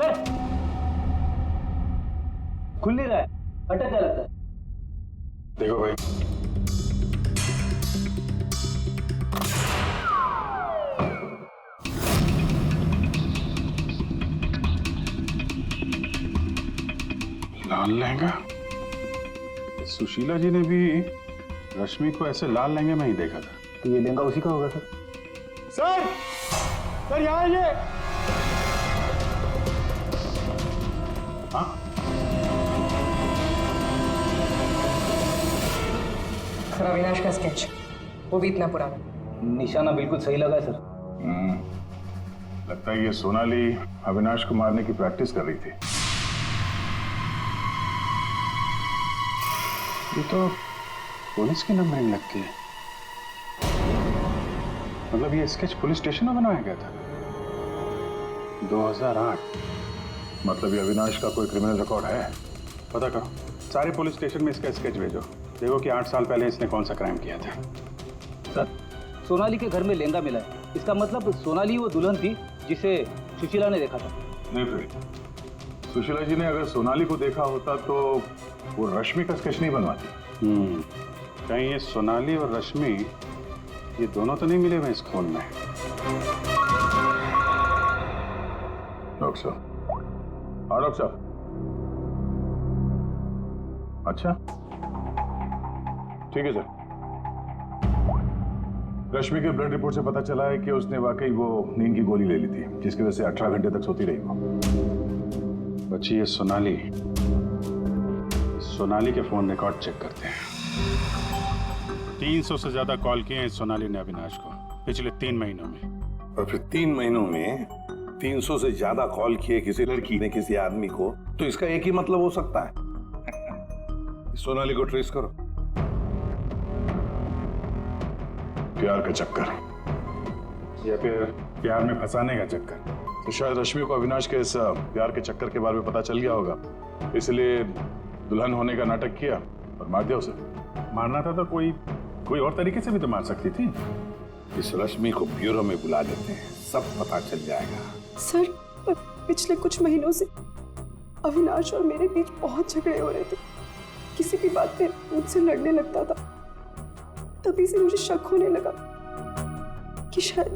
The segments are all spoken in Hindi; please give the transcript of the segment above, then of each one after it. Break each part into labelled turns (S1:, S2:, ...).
S1: सर खुल नहीं रहा है, अटक गया लगता है।
S2: देखो भाई, लाल लहंगा। सुशीला जी ने भी रश्मि को ऐसे लाल लहंगे में ही देखा था।
S1: तो ये लहंगा उसी का होगा सर।
S2: सर, सर यहाँ आइए। हाँ,
S3: सर अविनाश का स्केच, वो भी इतना पुराना।
S1: निशाना बिल्कुल सही लगा है सर।
S2: लगता है ये सोनाली अविनाश को मारने की प्रैक्टिस कर रही थी। ये तो पुलिस की नंबरिंग लगती है। मतलब ये स्केच पुलिस स्टेशन में बनाया गया था 2008। मतलब ये अविनाश का कोई क्रिमिनल रिकॉर्ड है। पता करो, सारे पुलिस स्टेशन में इसका स्केच भेजो। देखो कि 8 साल पहले इसने कौन सा क्राइम किया था।
S1: सर सोनाली के घर में लहंगा मिला है, इसका मतलब सोनाली वो दुल्हन थी जिसे सुशीला ने देखा था। नहीं
S2: फिर सुशीला जी ने अगर सोनाली को देखा होता तो वो रश्मि का स्केच नहीं बनवाती। कहीं ये सोनाली और रश्मि ये दोनों तो नहीं मिले हुए इस खून में। डॉक्टर साहब। हाँ डॉक्टर साहब। अच्छा ठीक है सर। रश्मि के ब्लड रिपोर्ट से पता चला है कि उसने वाकई वो नींद की गोली ले ली थी, जिसकी वजह से 18 घंटे तक सोती रही वो। बच्ची ये सोनाली के फोन रिकॉर्ड चेक करते हैं। 300 से ज्यादा कॉल किए हैं सोनाली ने अविनाश को पिछले 3 महीनों में।
S4: और फिर 3 महीनों में 300 से ज्यादा कॉल किए किसी लड़की ने किसी आदमी को, तो इसका एक ही मतलब हो सकता है। सोनाली को ट्रेस करो।
S2: प्यार का चक्कर या फिर प्यार में फंसाने का चक्कर। तो शायद रश्मि को अविनाश के इस प्यार के चक्कर के बारे में पता चल गया होगा, इसलिए दुल्हन होने का नाटक किया और मार दिया उसे। मारना था तो कोई और तरीके से भी तो मार सकती थी।
S4: इस रश्मि को ब्यूरो में बुला देते हैं, सब पता चल जाएगा।
S5: सर पिछले कुछ महीनों से अविनाश और मेरे बीच बहुत झगड़े हो रहे थे। किसी भी बात पे मुझसे लड़ने लगता था। तभी से मुझे शक होने लगा कि शायद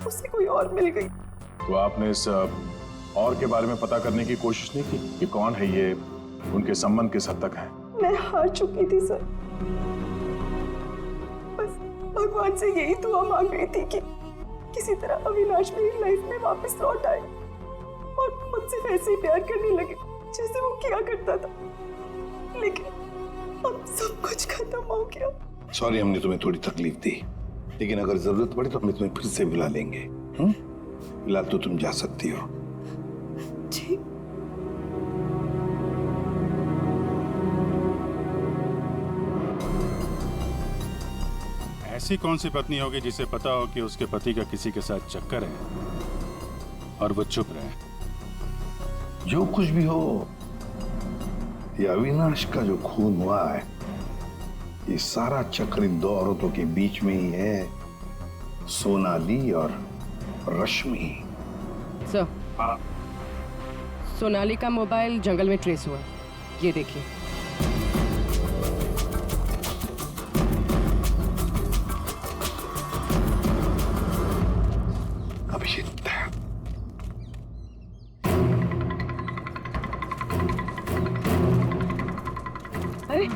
S5: उसे कोई और मिल गई।
S2: तो आपने इस और के बारे में पता करने की कोशिश नहीं की कि कौन है ये, उनके संबंध किस हद तक है?
S5: मैं हार चुकी थी सर। बस भगवान से यही दुआ मांग रही थी कि किसी तरह अविनाश मेरी लाइफ में वापस लौट आए और मुझसे वैसे ही प्यार करने लगे जैसे वो किया करता था। लेकिन अब सब कुछ खत्म हो गया।
S4: सॉरी हमने तुम्हें थोड़ी तकलीफ दी, लेकिन अगर जरूरत पड़ी तो हम तुम्हें फिर से बुला लेंगे। फिलहाल तो तुम जा सकती हो।
S5: जी।
S2: ऐसी कौन सी पत्नी होगी जिसे पता हो कि उसके पति का किसी के साथ चक्कर है और वो चुप रहे?
S4: जो कुछ भी हो, ये अविनाश का जो खून हुआ है, ये सारा चक्र इन 2 औरतों के बीच में ही है, सोनाली और रश्मि।
S3: सर, सोनाली का मोबाइल जंगल में ट्रेस हुआ, ये देखिए।
S4: अभिषेक,
S3: अरे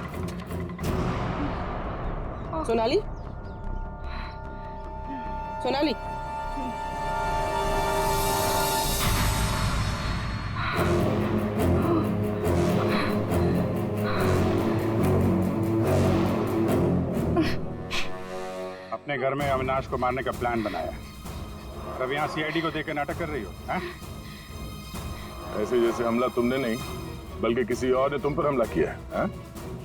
S3: सोनाली, सोनाली,
S2: अपने घर में अविनाश को मारने का प्लान बनाया और अब यहाँ सीआईडी को देकर नाटक कर रही हो? ऐसे जैसे हमला तुमने नहीं बल्कि किसी और ने तुम पर हमला किया है।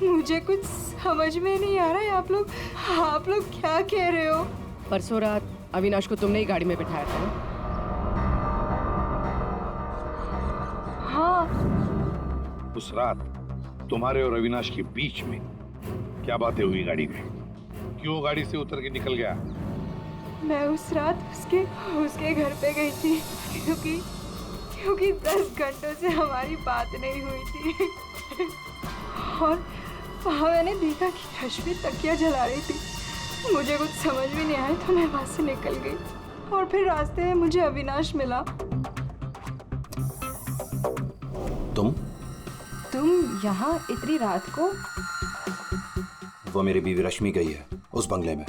S5: मुझे कुछ समझ में नहीं आ रहा है। आप लोग क्या कह रहे हो?
S3: परसों रात अविनाश को तुमने ही गाड़ी में बिठाया था ना?
S5: हाँ।
S4: उस रात तुम्हारे और अविनाश के बीच में क्या बातें हुई गाड़ी में? क्यों गाड़ी से उतर के निकल गया?
S5: मैं उस रात उसके घर पे गई थी क्योंकि
S6: क्योंकि 10 घंटों से हमारी बात नहीं हुई थी। और वहाँ मैंने देखा कि रश्मि तकिया जला रही थी। मुझे कुछ समझ भी नहीं आया तो मैं वहाँ से निकल गई और फिर रास्ते में मुझे अविनाश मिला। तुम यहाँ इतनी रात को?
S7: वो मेरी बीवी रश्मि गई है उस बंगले में,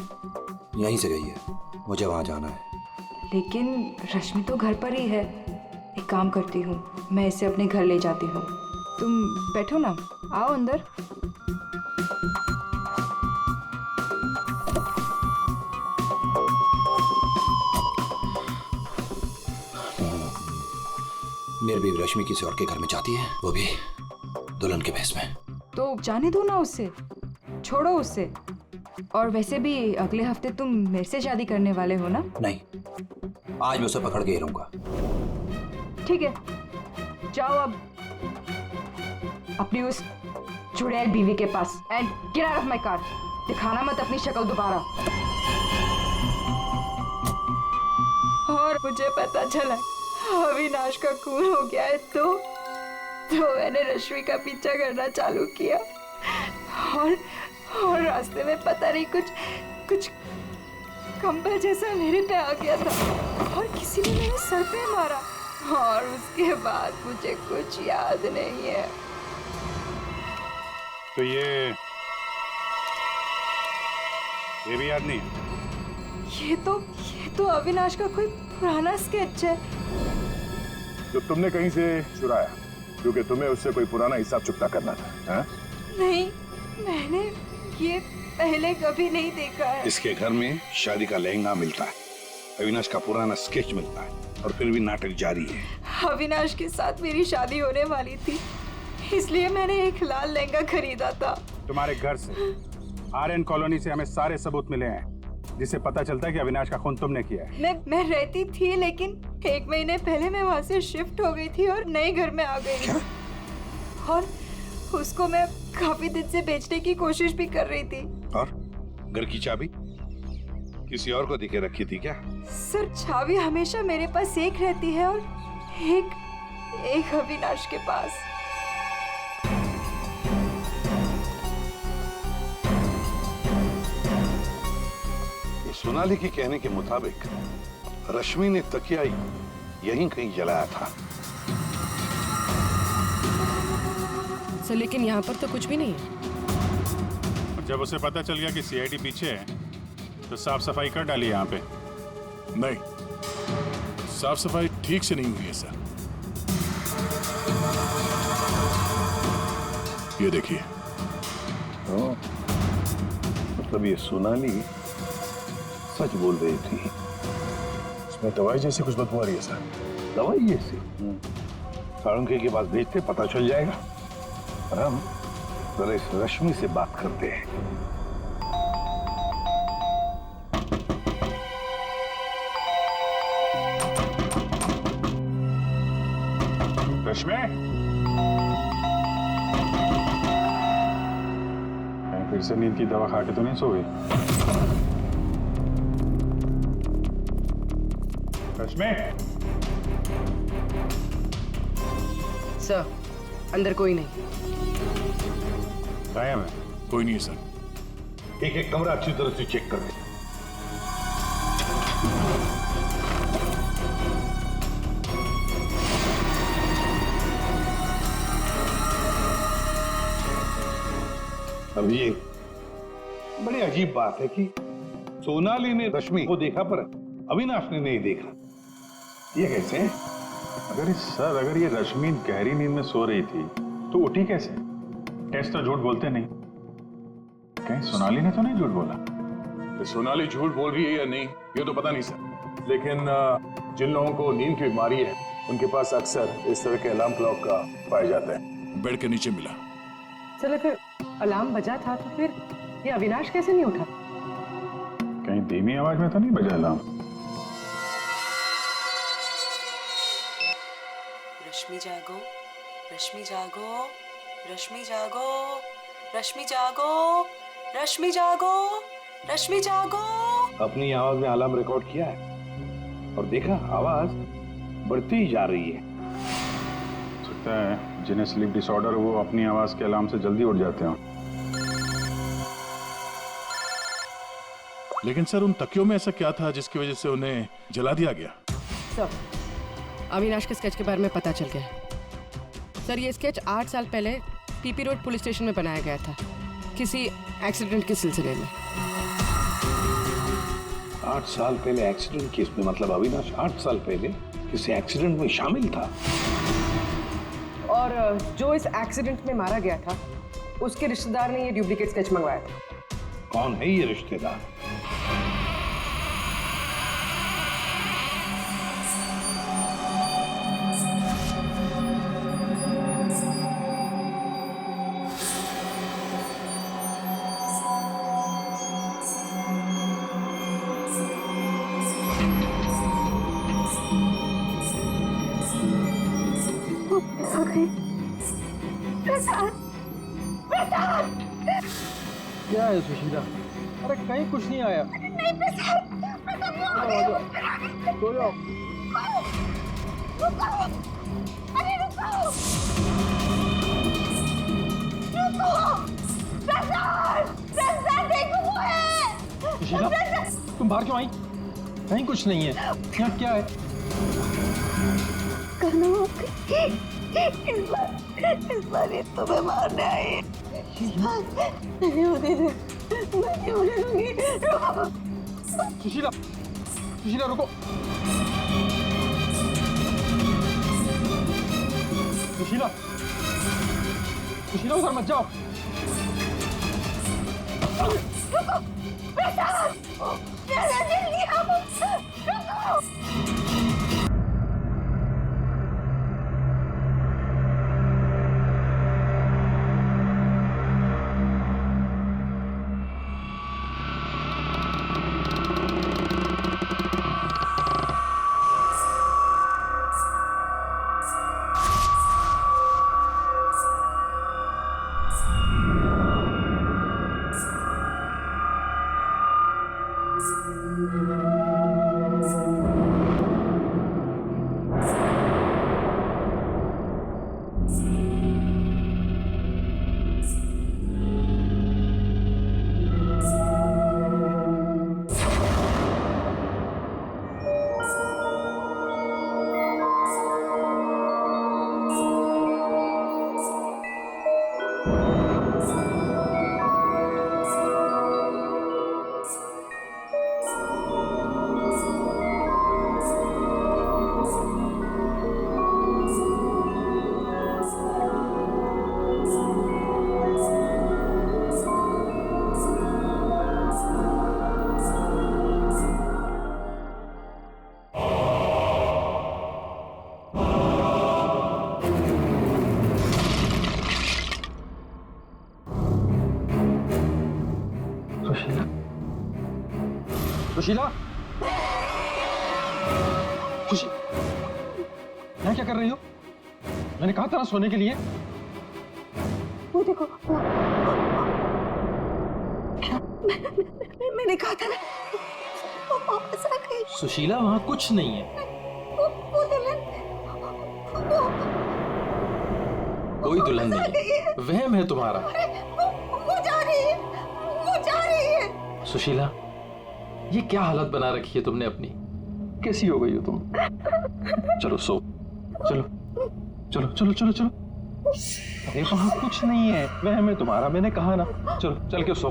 S7: यहीं से गई है, मुझे वहां जाना है।
S6: लेकिन रश्मि तो घर पर ही है। एक काम करती हूँ, मैं इसे अपने घर ले जाती हूँ। तुम बैठो ना, आओ अंदर।
S7: मेरी बीवी रश्मि किसी और के घर में जाती है, वो भी दुल्हन के भेष में।
S6: तो जाने दो ना उसे, छोड़ो उसे। और वैसे भी अगले हफ्ते तुम मेरे से शादी करने वाले हो ना?
S7: नहीं, आज मैं उसे पकड़ के ही रहूंगा।
S6: ठीक है, जाओ अब अपनी उस चुड़ैल बीवी के पास and get out of my car. दिखाना मत अपनी शक्ल दोबारा। और मुझे पता चला अविनाश का खून हो गया है तो मैंने रश्मि का पीछा करना चालू किया और रास्ते में पता नहीं कुछ कंबल जैसा मेरे पे आ गया था और किसी ने मेरे सर पे मारा और उसके बाद मुझे कुछ याद नहीं है।
S2: तो ये भी याद नहीं है?
S6: ये तो अविनाश का कोई पुराना स्केच है
S2: जो तुमने कहीं से चुराया, क्योंकि तुम्हें उससे कोई पुराना हिसाब चुकता करना था, हाँ?
S6: नहीं, मैंने ये पहले कभी नहीं देखा है।
S4: इसके घर में शादी का लहंगा मिलता है, अविनाश का पुराना स्केच मिलता है और फिर भी नाटक जारी है।
S6: अविनाश के साथ मेरी शादी होने वाली थी, इसलिए मैंने एक लाल लहंगा खरीदा था।
S8: तुम्हारे घर से, आर्यन कॉलोनी से हमें सारे सबूत मिले हैं जिससे पता चलता है कि अविनाश का खून तुमने किया है। मैं रहती थी, लेकिन 1 महीने पहले मैं वहाँ से शिफ्ट हो गई थी और नए घर में आ गई। और उसको मैं काफी दिन से बेचने की कोशिश भी कर रही थी।
S4: और घर की चाबी किसी और को दिखे रखी थी क्या?
S6: सर, चाबी हमेशा मेरे पास एक रहती है और एक अविनाश के पास।
S4: सोनाली के कहने के मुताबिक रश्मि ने तकिया यहीं कहीं जलाया था।
S3: सर, लेकिन यहाँ पर तो कुछ भी नहीं है।
S8: जब उसे पता चल गया कि सीआईडी पीछे है तो साफ सफाई कर डाली यहाँ पे।
S2: नहीं, साफ सफाई ठीक से नहीं हुई है सर। ये देखिए।
S4: मतलब ये सोनाली सच बोल रही थी।
S2: इसमें दवाई जैसी कुछ बदबू आ रही है सर।
S4: दवाई जैसी? साळुंखे के पास भेजते, पता चल जाएगा। और हम जरा इस रश्मि से बात करते हैं।
S8: रश्मि, फिर से नींद की दवा खा के तो नहीं सो गई? रश्मि,
S3: सर, अंदर कोई नहीं।
S8: गायब है?
S2: कोई नहीं है सर।
S4: एक कमरा अच्छी तरह से चेक कर ले। अब ये बड़ी अजीब बात है कि सोनाली ने रश्मि को देखा पर अविनाश ने नहीं देखा। ये कैसे?
S8: अगर ये रश्मि गहरी नींद में सो रही थी तो उठी कैसे? टेस्ट तो झूठ बोलते नहीं। कहीं सोनाली ने तो नहीं झूठ बोला?
S2: कि सोनाली झूठ बोल रही है या नहीं ये तो पता नहीं सर, लेकिन जिन लोगों को नींद की बीमारी है उनके पास अक्सर इस तरह के अलार्म क्लॉक का पाया जाता है। बेड के नीचे मिला।
S3: चलो, अगर अलार्म बजा था तो फिर ये अविनाश कैसे नहीं उठा?
S8: कहीं धीमी आवाज में तो नहीं बजा अलार्म?
S9: रश्मि जागो, रश्मि जागो, रश्मि जागो, रश्मि जागो, रश्मि जागो, रश्मि जागो।
S4: अपनी आवाज में अलार्म रिकॉर्ड किया है और देखा आवाज बढ़ती ही जा रही है।
S8: लगता है जिन्हें स्लीप डिसऑर्डर वो अपनी आवाज के अलार्म से जल्दी उठ जाते हैं।
S2: लेकिन सर उन तकियों में ऐसा क्या था जिसकी वजह से उन्हें जला दिया गया?
S3: सर, अविनाश के स्केच के बारे में पता चल गया है। सर, ये स्केच 8 साल पहले पीपी रोड पुलिस स्टेशन में बनाया गया था, किसी एक्सीडेंट के सिलसिले में।
S4: 8 साल पहले एक्सीडेंट केस में, मतलब अविनाश 8 साल पहले किसी एक्सीडेंट में शामिल था।
S3: और जो इस एक्सीडेंट में मारा गया था, उसके रिश्तेदार ने ये डुप्लीकेट स्केच मंगवाया था।
S4: कौन है ये रिश्तेदार?
S1: क्या है सुशीला? अरे कहीं कुछ नहीं आया। सो जाओ। सुशीला, तुम बाहर क्यों आई? कहीं कुछ नहीं है। यहाँ क्या है?
S5: इस बार ये तुम्हें मारने आई। नहीं होती थी, मैं क्यों लूंगी?
S1: सुशीला, सुशीला रुको। सुशीला, सुशीला उधर मत जाओ। सुशीला, यहाँ क्या कर रही हो? मैंने कहा था ना सोने के लिए।
S5: वो देखो, क्या? मैंने कहा था ना, वो वापस आ गई।
S1: सुशीला, वहाँ कुछ नहीं है।
S5: वो दुल्हन,
S1: कोई दुल्हन नहीं, वहम है तुम्हारा।
S5: वो जा रही है, वो जा रही है।
S1: सुशीला, ये क्या हालत बना रखी है तुमने अपनी? कैसी हो गई हो तुम? चलो सो, चलो चलो चलो चलो चलो। अरे वहां कुछ नहीं है, वहम है तुम्हारा, मैंने कहा ना। चलो चल के सो।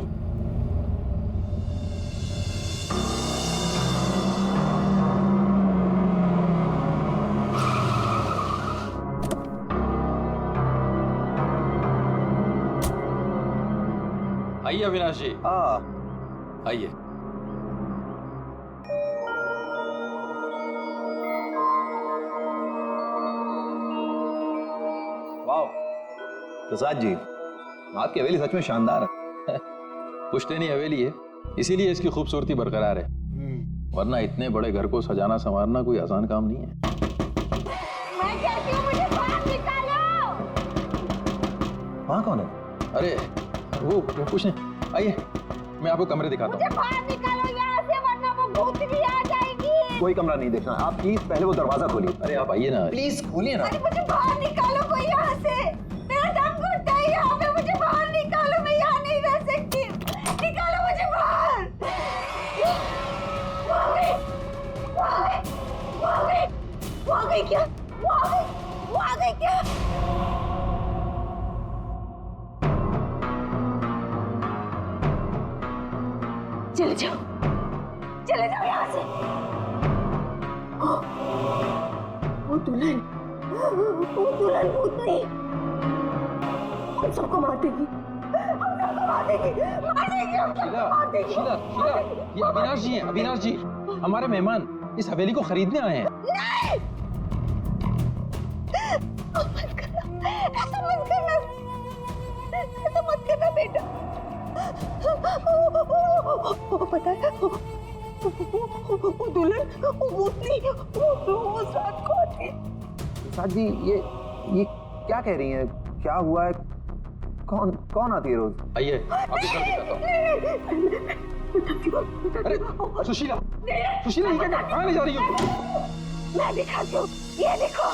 S1: आइए अविनाश जी, आइए।
S4: प्रसाद जी, आपकी हवेली सच में शानदार है।
S1: पुश्तैनी हवेली है, इसीलिए इसकी खूबसूरती बरकरार है, वरना इतने बड़े घर को सजाना संवारना कोई आसान काम नहीं है।
S5: मैं कहती हूँ मुझे बाहर निकालो।
S1: वहाँ कौन है? अरे वो कुछ नहीं, आइए मैं आपको कमरे दिखाता हूँ।
S5: मुझे बाहर निकालो यहाँ से, वरना वो भूत भी आ जाएगी।
S10: कोई कमरा नहीं देखना, आप प्लीज पहले वो दरवाजा खोलिए।
S1: अरे आप आइए ना,
S10: प्लीज खोलिए ना।
S6: अरे मुझे बाहर निकालो कोई यहाँ से, मेरा दम घुटता है यहाँ पे, मुझे बाहर निकालो, मैं यहाँ नहीं रह सकती, निकालो मुझे बाहर। वो आ गई, वो आ गई, वो आ गई, वो आ गई क्या? वो आ गई, वो आ गई क्या? चले जाओ, चले जाओ यहाँ से। वो दुल्हन भूतनी हम सबको मार देगी, हम सबको मार देगी, मार देगी, हम सबको मार देगी।
S1: शीला, शीला, ये अविनाश जी हैं, अविनाश जी, हमारे मेहमान इस हवेली को खरीदने आए हैं।
S6: नहीं, मत करना, ऐसा मत करना, ऐसा मत करना बेटा। वो पता है, वो दुल्हन, वो भूतनी, वो साथ को आती।
S10: साथ जी ये क्या कह रही हैं? क्या हुआ है? कौन आती है रोज?
S1: आइए, आपको घर दिखाता हूँ। अरे सुशीला, सुशीला ये क्या, कहाँ ले जा रही हो?
S6: मैं दिखाती हूँ, ये देखो।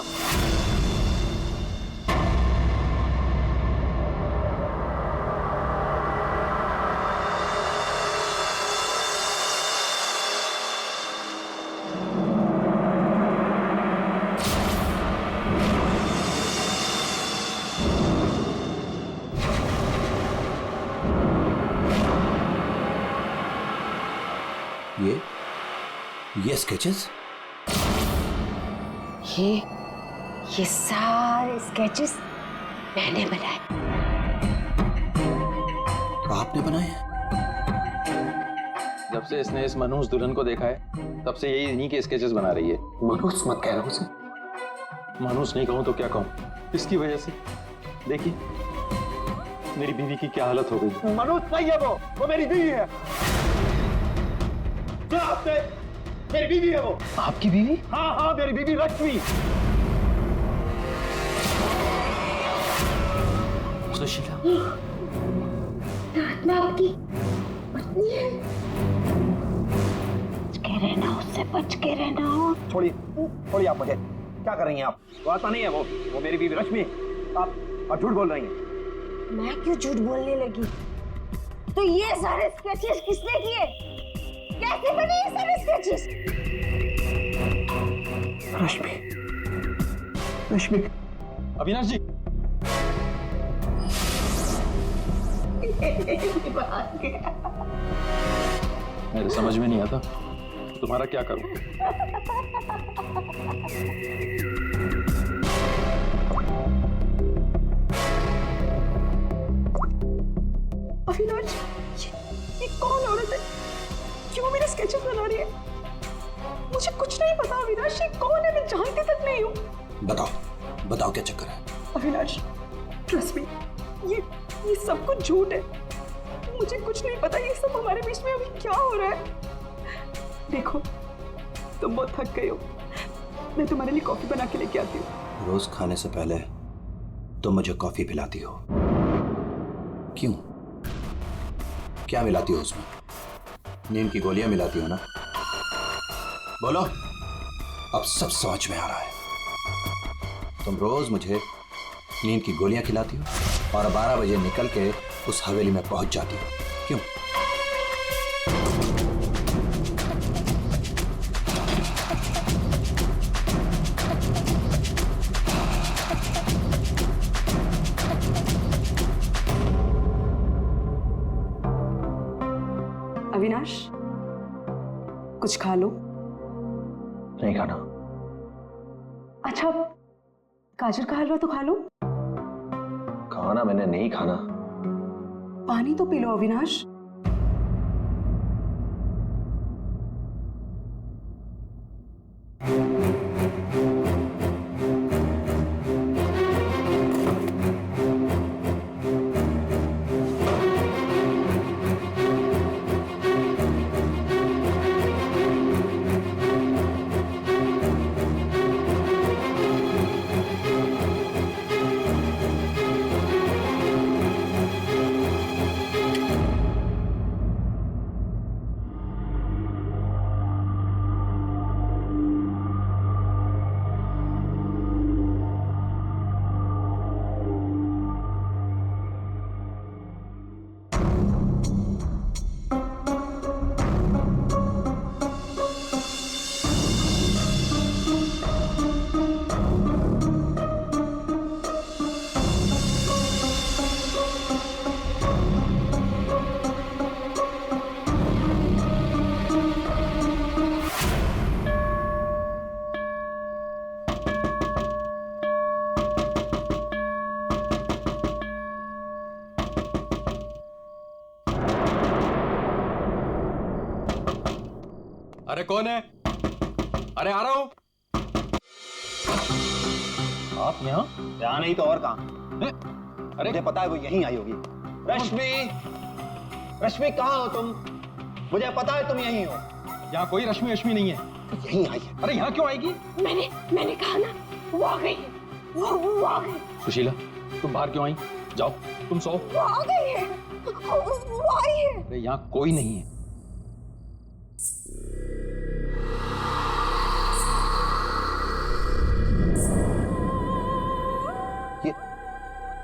S7: ये स्केचेस,
S6: ये सारे स्केचेस मैंने बनाए।
S7: आपने बनाए हैं?
S1: जब से इसने इस मनहूस दुल्हन को देखा है, तब से यही इन्हीं के स्केचेस बना रही है।
S10: मनहूस मत कह रहा उसे।
S1: मनहूस नहीं कहूँ तो क्या कहूँ, इसकी वजह से देखिए मेरी बीवी की क्या हालत हो गई।
S10: मनहूस नहीं है वो मेरी बीवी है। मेरी बीवी है वो।
S1: आपकी बीवी?
S10: हाँ, मेरी बीवी रश्मि।
S1: सुशीला,
S6: मैं आपकी पत्नी है। बच के रहना, उससे बच के रहना।
S10: छोड़िए आप मुझे। क्या कर रही हैं आप? वो आता नहीं है वो मेरी बीवी रश्मि। आप झूठ बोल रही हैं।
S6: मैं क्यों झूठ बोलने लगी? तो ये सारे स्केचेस किसने किए? कैसे बने ये सारे स्केचेस?
S10: रश्मि।
S1: अविनाश जी, मेरे समझ में नहीं आता तुम्हारा क्या करूं।
S5: अविनाश, ये कौन औरत है? क्यों मेरे स्केचेस बना रही है? मुझे कुछ नहीं पता अविनाश, ये कौन है? मैं जानती तक नहीं हूँ।
S7: बताओ क्या चक्कर है?
S5: अविनाश, ट्रस्ट मी, ये सब कुछ झूठ है। मुझे कुछ नहीं पता ये सब हमारे बीच में अभी क्या हो रहा है। देखो, तुम बहुत थक गए हो, मैं तुम्हारे लिए कॉफी बना के लेके आती हूँ।
S7: रोज खाने से पहले तुम मुझे कॉफी पिलाती हो, क्यों? क्या मिलाती हो उसमें? नींद की गोलियां मिलाती हो ना? बोलो, अब सब समझ में आ रहा है। तुम रोज मुझे नींद की गोलियां खिलाती हो और 12 बजे निकल के उस हवेली में पहुंच जाती हो, क्यों?
S5: अविनाश, कुछ खा लो।
S10: नहीं खाना।
S5: अच्छा, गाजर का हलवा तो खा लो।
S10: खाना मैंने नहीं खाना।
S5: पानी तो पी लो अविनाश।
S1: अरे कौन है? अरे आ रहा हूं। आप यहाँ?
S10: यहाँ नहीं तो और कहाँ?
S1: अरे
S10: मुझे पता है वो यहीं आई होगी। रश्मि, रश्मि कहाँ हो तुम? मुझे पता है तुम यहीं हो।
S1: यहाँ कोई रश्मि नहीं है।
S10: यहीं आई है।
S1: अरे यहाँ क्यों आएगी?
S5: मैंने कहा ना, वो आ गई है। वो आ गई।
S1: सुशीला, तुम बाहर क्यों आई? जाओ, तुम सो।
S5: वो आ गई है। वो आई है।
S1: अरे यहाँ कोई नहीं है।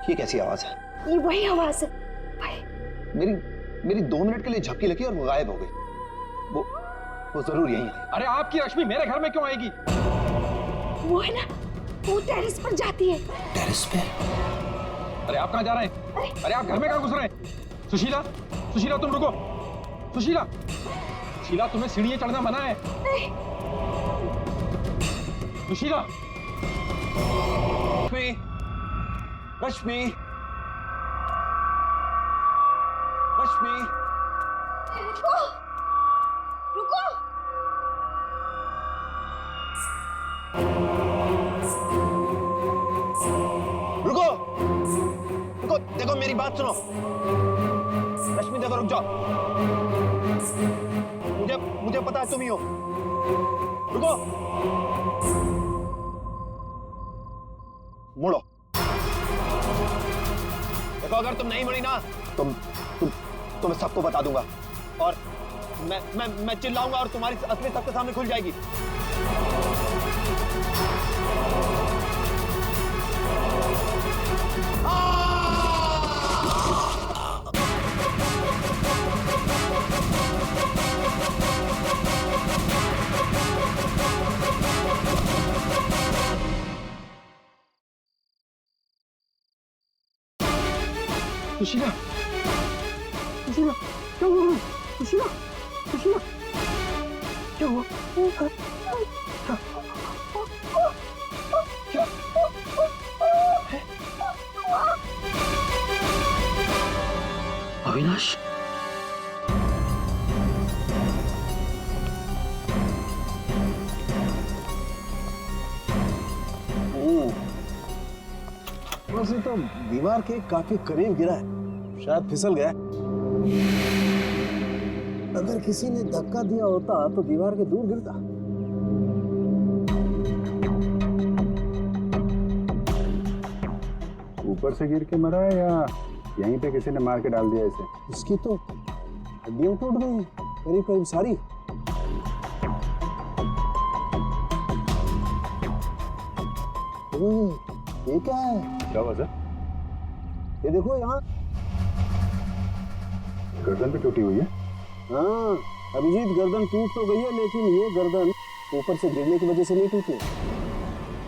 S10: ये कैसी आवाज है?
S5: ये वही आवाज है।
S10: मेरी 2 मिनट के लिए झपकी लगी और वो गायब हो गई। वो जरूर यहीं है।
S1: अरे आपकी रश्मि मेरे घर में क्यों आएगी?
S5: वो है ना, वो टेरेस पर जाती है।
S7: टेरेस पे?
S1: अरे आप कहाँ जा रहे हैं? अरे आप घर में कहाँ घुस रहे हैं? सुशीला, सुशीला तुम रुको। सुशीला, सुशीला तुम्हें सीढ़ियाँ चढ़ना मना है। सुशीला।
S10: रश्मि, रश्मि,
S5: रुको, रुको।
S10: रुको, रुको, देखो मेरी बात सुनो। रश्मि देखो, रुक जाओ। मुझे पता है तुम ही हो। रुको, मुड़ो। देखो अगर तुम नहीं मुड़ी ना, तो मैं सबको बता दूंगा और मैं चिल्लाऊंगा और तुम्हारी असली सबके सामने खुल जाएगी।
S1: सुशीला,
S5: सुशीला, क्या हुआ? सुशीला, सुशीला, क्या हुआ?
S1: अविनाश,
S11: वैसे तो दीवार के काफी करीब गिरा है, शायद फिसल गया। अगर किसी ने धक्का दिया होता तो दीवार के दूर गिरता।
S8: ऊपर से गिर के मरा है या यहीं पे किसी ने मार के डाल दिया इसे?
S11: इसकी तो हड्डियां टूट गई करीब करीब सारी। ये क्या है?
S2: क्या बात है?
S11: ये देखो यहाँ
S2: गर्दन पे टूटी हुई है।
S11: हाँ अभिजीत, गर्दन टूट तो गई है लेकिन ये गर्दन ऊपर से गिरने की वजह से नहीं टूटी।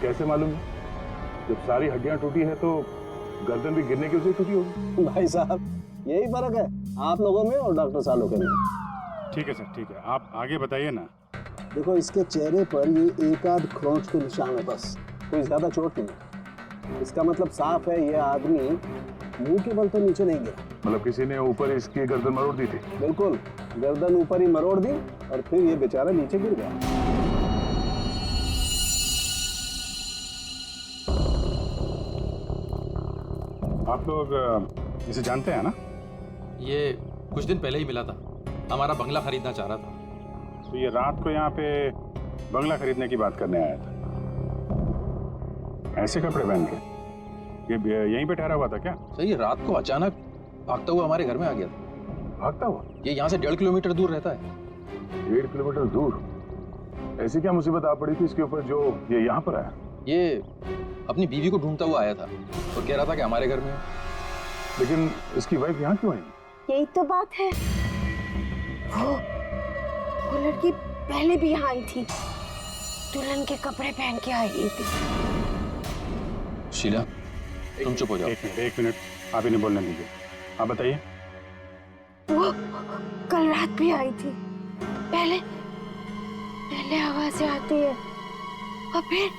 S2: कैसे मालूम है? जब सारी हड्डियां टूटी है तो गर्दन भी गिरने की वजह से टूटी होगी।
S11: भाई साहब यही फर्क है आप लोगों में और डॉक्टर सालोके में।
S8: ठीक है सर, ठीक है, आप आगे बताइए ना।
S11: देखो इसके चेहरे पर ये एक आध खरोंच के निशान है, बस कोई ज्यादा चोट नहीं। इसका मतलब साफ है ये आदमी मुंह के बल तो नीचे नहीं गिरा।
S2: मतलब किसी ने ऊपर इसकी गर्दन मरोड़ दी थी।
S11: बिल्कुल, गर्दन ऊपर ही मरोड़ दी और फिर ये बेचारा नीचे गिर गया।
S8: आप लोग इसे जानते हैं ना?
S1: ये कुछ दिन पहले ही मिला था, हमारा बंगला खरीदना चाह रहा था।
S8: तो ये रात को यहाँ पे बंगला खरीदने की बात करने आया था। ऐसे कपड़े पहन के ये यहीं पे ठहरा हुआ था क्या?
S1: सर ये रात को अचानक भागता हुआ हमारे घर में आ गया था।
S2: भागता हुआ?
S1: ये यहाँ से 1.5 किलोमीटर दूर रहता है।
S2: 1.5 किलोमीटर दूर? ऐसी क्या मुसीबत आ पड़ी थी इसके ऊपर जो ये यहाँ पर आया?
S1: ये अपनी बीवी को ढूंढता हुआ आया था और कह रहा था कि हमारे घर में।
S2: लेकिन इसकी वाइफ यहाँ क्यों आई?
S5: यही तो बात है, वो लड़की पहले भी यहाँ आई थी, दुल्हन के कपड़े पहन के आई थी।
S1: शीला तुम चुप हो जाओ।
S8: एक मिनट आप इन्हें बोलने दीजिए। आप बताइए।
S5: वो कल रात भी आई थी, पहले आवाजें आती है और फिर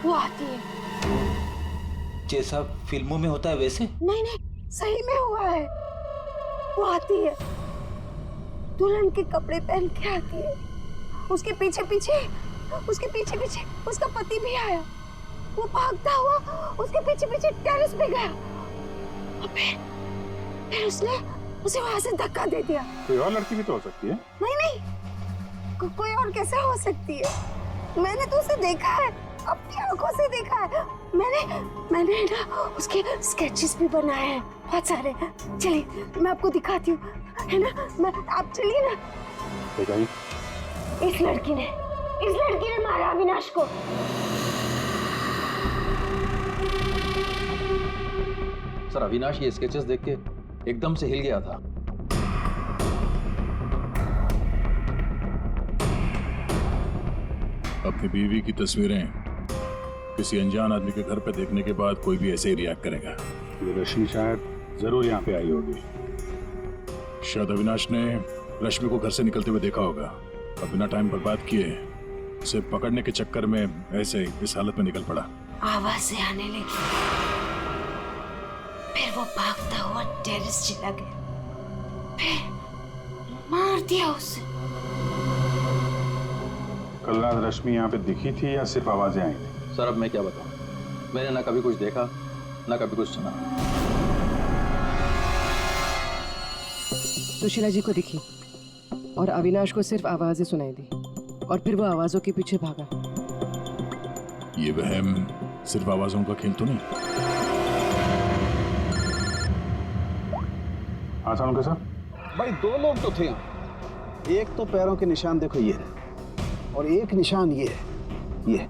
S5: वो आती है।
S7: जैसा फिल्मों में होता है वैसे?
S5: नहीं सही में हुआ है। वो आती है, दुल्हन के कपड़े पहन के आती है उसके पीछे पीछे उसका पति भी आया। वो भागता हुआ उसके पीछे पीछे टेरेस पे गया और फिर उसने उसे वहां से धक्का दे दिया।
S2: कोई और लड़की भी तो हो सकती है।
S5: नहीं, कोई और कैसे हो सकती है? मैंने तो उसे देखा है, अपनी आंखों से देखा है। मैंने ना उसके स्केचेस भी बनाए हैं बहुत सारे। चलिए मैं आपको दिखाती हूँ, है ना? आप चलिए ना। इस लड़की ने मारा अविनाश को।
S1: सर अविनाश ये स्केचेस देख के एकदम से हिल गया था।
S2: अपनी बीवी की तस्वीरें किसी अनजान आदमी के घर पे देखने के बाद कोई भी ऐसे ही रिएक्ट करेगा। ये रश्मि शायद जरूर यहाँ पे आई होगी। शायद अविनाश ने रश्मि को घर से निकलते हुए देखा होगा और बिना टाइम बर्बाद किए उसे पकड़ने के चक्कर में ऐसे इस हालत में निकल पड़ा।
S5: आवाजें आने लगी, फिर वो भागता हुआ टेरेस चला गया, फिर मार दिया उसे।
S2: कल रात रश्मि यहाँ पे दिखी थी या सिर्फ आवाजें आई थी?
S1: सर अब मैं क्या बताऊं, मैंने ना कभी कुछ देखा ना कभी कुछ सुना।
S3: सुशीला जी को दिखी और अविनाश को सिर्फ आवाजें सुनाई दी और फिर वो आवाजों के पीछे भागा।
S2: ये वहम सिर्फ आवाजों का खेल तो नहीं? हाँ सालुंके साहब।
S11: भाई 2 लोग तो थे यहाँ। एक तो पैरों के निशान देखो ये है, और एक निशान ये है, ये।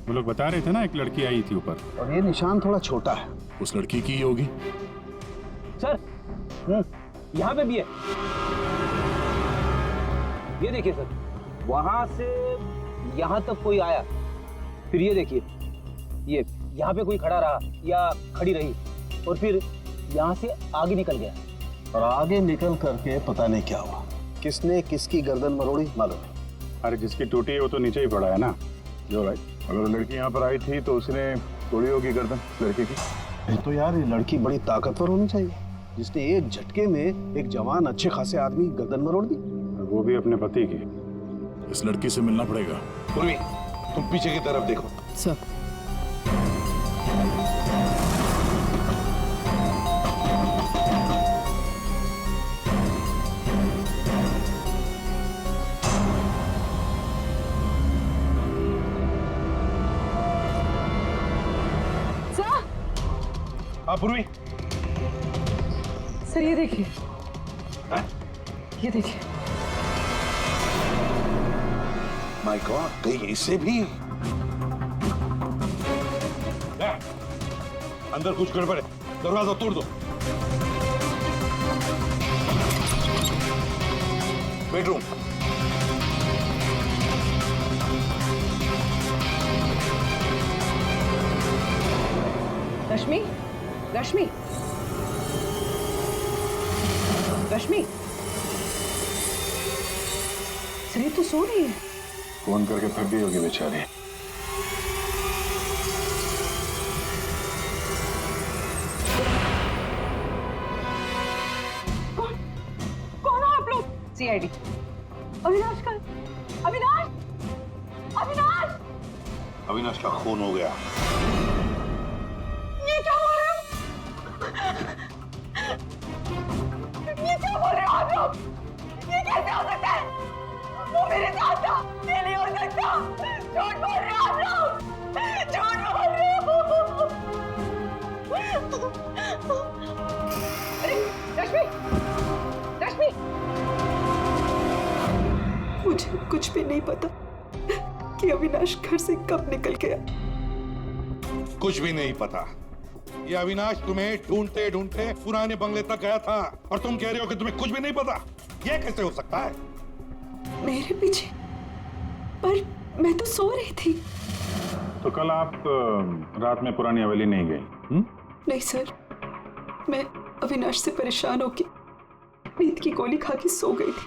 S2: वो लोग बता रहे थे ना एक लड़की आई थी ऊपर,
S11: और ये निशान थोड़ा छोटा है।
S2: उस लड़की की ही होगी।
S10: सर यहाँ पे भी है, ये देखिए सर, वहां से यहाँ तक कोई आया, फिर ये देखिए, ये यहाँ पे कोई खड़ा रहा या खड़ी रही और फिर यहाँ से आगे निकल गया।
S11: और आगे निकल करके पता नहीं क्या हुआ, किसने किसकी गर्दन मरोड़ी मालूम नहीं।
S2: अरे जिसकी टूटी है वो तो नीचे ही पड़ा है ना। जो राइट, अगर लड़की यहाँ पर आई थी तो उसने तोड़ी होगी गर्दन लड़की की।
S11: तो यार ये लड़की बड़ी ताकतवर होनी चाहिए जिसने एक झटके में एक जवान अच्छे खासे आदमी गर्दन मरोड़ दी,
S2: वो भी अपने पति की। इस लड़की से मिलना पड़ेगा।
S4: पूर्वी, तुम पीछे की तरफ देखो।
S3: सर
S2: हाँ पूर्वी।
S3: सर ये देखिए, ये देखिए।
S4: माय गॉड, कहीं इससे भी
S2: अंदर कुछ गड़बड़ है, दरवाजा तोड़ दो।
S4: बेडरूम।
S3: रश्मि, रश्मि, रश्मि, सर ये तो सो रही है।
S2: फोन करके थक गई होगी बेचारी।
S5: कौन हो आप लोग?
S3: CID।
S5: अविनाश का, अविनाश
S4: अविनाश का खून हो गया।
S5: ये क्या बोल रहे हो आप लोग? ये कैसे हो सकता है? वो मेरे साथ था, ये नहीं हो सकता। झूठ बोल रहे हो आप लोग, झूठ बोल रहे हो। अरे रश्मि, रश्मि, मुझे कुछ भी नहीं पता कि अविनाश घर से कब निकल गया।
S4: कुछ भी नहीं पता। ये अविनाश तुम्हें ढूंढते ढूंढते पुराने बंगले तक गया था और तुम कह रहे हो कि तुम्हें कुछ भी नहीं पता। ये कैसे हो सकता है?
S5: मेरे पीछे? पर मैं तो सो रही थी।
S2: तो कल आप रात में पुरानी हवेली नहीं गई?
S5: नहीं सर, मैं अविनाश से परेशान होके नींद की गोली खा के सो गई थी।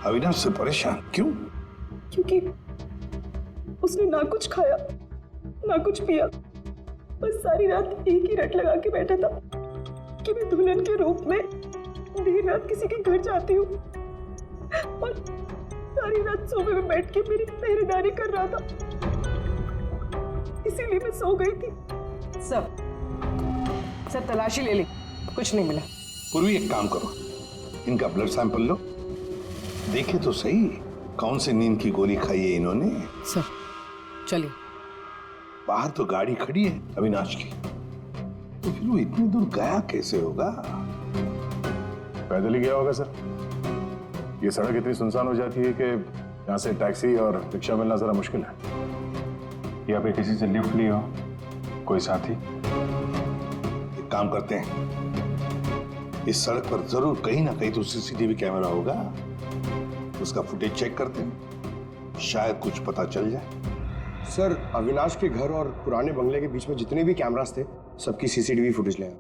S4: अविनाश से परेशान क्यों?
S5: क्योंकि उसने ना कुछ खाया ना कुछ पिया, बस सारी रात एक ही रट लगा के बैठा था कि मैं दुल्हन के रूप में देर रात किसी के घर जाती हूँ सारी रात सोफे में बैठ के मेरी पहरेदारी कर रहा था, इसीलिए मैं सो गई थी।
S3: सब तलाशी ले ली, कुछ नहीं मिला।
S4: पूर्वी एक काम करो, इनका ब्लड सैंपल लो, देखे तो सही कौन से नींद की गोली खाई है इन्होंने।
S3: सर चलिए।
S4: बाहर तो गाड़ी खड़ी है अविनाश की, तो फिर वो इतनी दूर गया कैसे होगा?
S2: पैदल ही गया होगा सर। ये सड़क इतनी सुनसान हो जाती है कि यहाँ से टैक्सी और रिक्शा मिलना जरा मुश्किल है।
S8: या फिर किसी से लिफ्ट लिया हो, कोई साथी।
S4: एक काम करते हैं, इस सड़क पर जरूर कहीं ना कहीं तो सीसीटीवी कैमरा होगा, उसका फुटेज चेक करते हैं, शायद कुछ पता चल जाए।
S11: सर, अविनाश के घर और पुराने बंगले के बीच में जितने भी कैमरास थे, सबकी सीसीटीवी फुटेज ले आए।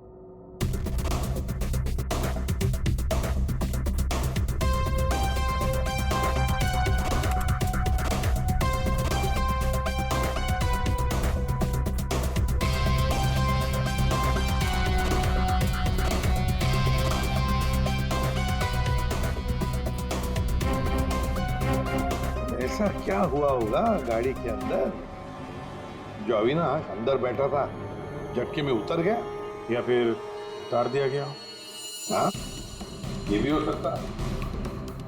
S4: ऐसा क्या हुआ होगा गाड़ी के अंदर जो अविनाश अंदर बैठा था झटके में उतर गया,
S2: या फिर उतार दिया गया हो।
S4: हाँ, ये भी हो सकता है।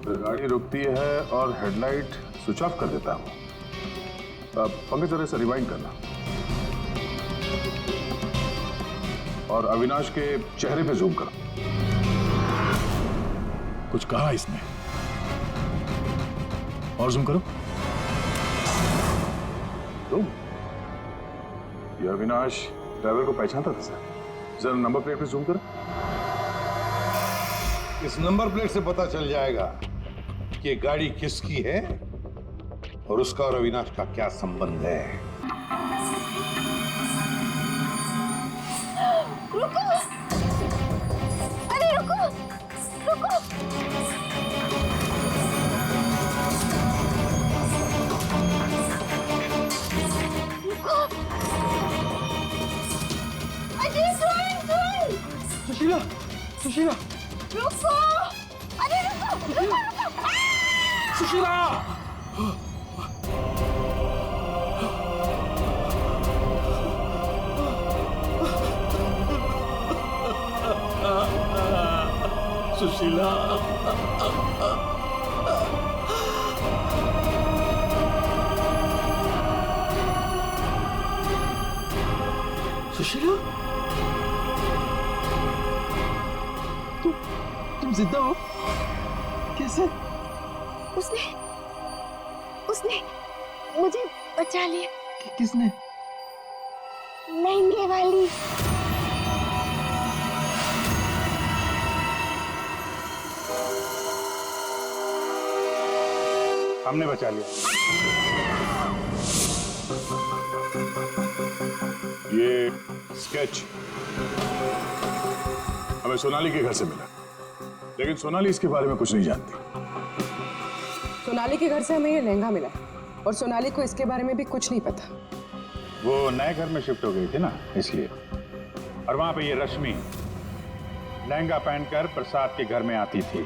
S2: तो गाड़ी रुकती है और हेडलाइट स्विच ऑफ कर देता हूँ। अब पंकज जरा से रिवाइंड करना और अविनाश के चेहरे पे जूम करो। कुछ कहा इसने? और जूम करो। तुम ये अविनाश ड्राइवर को पहचानता था सर। जरा नंबर प्लेट पे जूम करो।
S4: इस नंबर प्लेट से पता चल जाएगा कि गाड़ी किसकी है और उसका और अविनाश का क्या संबंध है।
S6: रुको! अरे रुको! रुको!
S1: सुशीला, सुशीला,
S6: रुको! अरे रुको! रुको!
S1: सुशीला! सुशीला! सुशीला? तुम जिंदा हो? कैसे?
S6: उसने मुझे बचा लिया।
S1: किसने?
S6: लहंगे वाली।
S8: हमने बचा लिया।
S2: ये स्केच हमें सोनाली के घर से मिला, लेकिन सोनाली इसके बारे में कुछ नहीं जानती।
S3: सोनाली के घर से हमें ये लहंगा मिला और सोनाली को इसके बारे में भी कुछ नहीं पता।
S8: वो नए घर में शिफ्ट हो गई थी ना, इसलिए। और वहां पे ये रश्मि लहंगा पहनकर प्रसाद के घर में आती थी।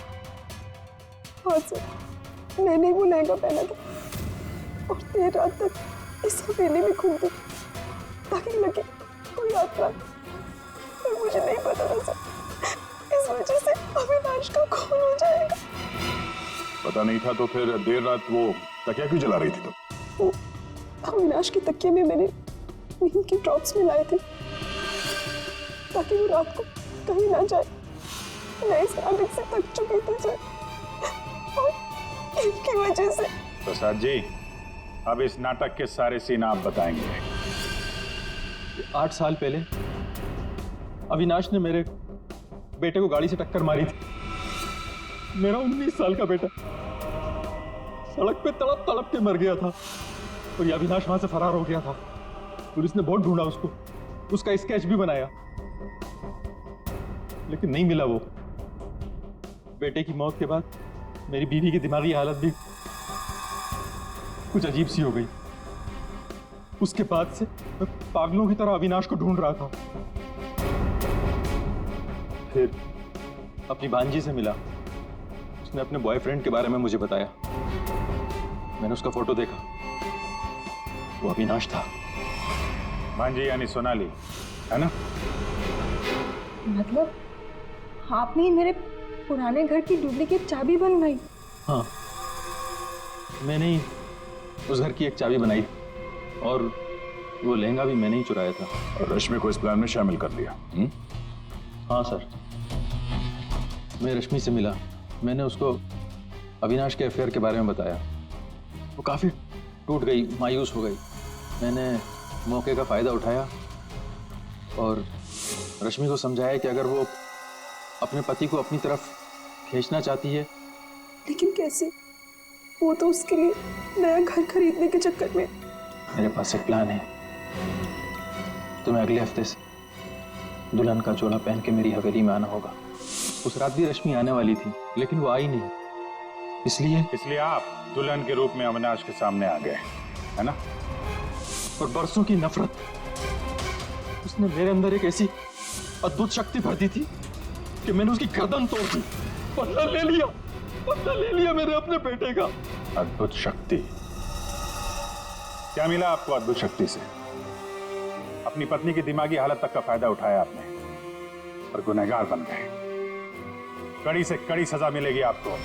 S5: हाँ सर, मैंने वो लहंगा पहना था और देर रात तक इस हवेली में घूमती ताकि लगे कोई आता, पर मुझे नहीं पता था सर, इस वजह से अविनाश का खून हो जाएगा।
S2: पता नहीं था तो फिर देर रात वो तकिया क्यों जला रही थी तुम?
S5: वो अविनाश के तकिए में मैंने नींद की ड्रॉप्स मिलाए थे ताकि वो रात को कहीं ना जाए। मैं इस नाटक से थक चुकी थी सर, और इनकी वजह से।
S8: प्रसाद जी, अब इस नाटक के सारे सीन आप बताएंगे।
S1: 8 साल पहले अविनाश ने मेरे बेटे को गाड़ी से टक्कर मारी थी। मेरा 19 साल का बेटा सड़क पे तड़प तड़प के मर गया था और ये अविनाश वहां से फरार हो गया था। पुलिस ने बहुत ढूंढा उसको, उसका स्केच भी बनाया, लेकिन नहीं मिला वो। बेटे की मौत के बाद मेरी बीवी की दिमागी हालत भी कुछ अजीब सी हो गई। उसके बाद से मैं पागलों की तरह अविनाश को ढूंढ रहा था। फिर अपनी भांजी से मिला, उसने अपने बॉयफ्रेंड के बारे में मुझे बताया। मैंने उसका फोटो देखा, वो अविनाश था।
S2: भांजी यानी सोनाली, है ना?
S6: मतलब आपने ही मेरे पुराने घर की डुप्लीकेट चाबी बनवाई?
S1: हाँ, मैंने ही उस घर की एक चाबी बनाई और वो लहंगा भी मैंने ही चुराया था।
S2: और रश्मि को इस प्लान में शामिल कर लिया।
S1: हाँ सर, मैं रश्मि से मिला, मैंने उसको अविनाश के अफेयर के बारे में बताया। वो काफ़ी टूट गई, मायूस हो गई। मैंने मौके का फ़ायदा उठाया और रश्मि को समझाया कि अगर वो अपने पति को अपनी तरफ खींचना चाहती है।
S5: लेकिन कैसे? वो तो उसके लिए नया घर खरीदने के चक्कर में।
S1: मेरे पास एक प्लान है। तुम्हें अगले हफ्ते से दुल्हन का चोला पहन के मेरी हवेली में आना होगा। उस रात भी रश्मि आने वाली थी, लेकिन वो आई नहीं। इसलिए
S2: आप दुल्हन के रूप में अविनाश के सामने आ गए, है ना?
S1: और बरसों की नफरत, उसने मेरे अंदर एक ऐसी अद्भुत शक्ति भर दी थी कि मैंने उसकी गर्दन तोड़ दी। बदला ले लिया मैंने अपने बेटे का।
S2: अद्भुत शक्ति? क्या मिला आपको अद्भुत शक्ति से? अपनी पत्नी की दिमागी हालत तक का फायदा उठाया आपने और गुनहगार बन गए। कड़ी से कड़ी सजा मिलेगी आपको।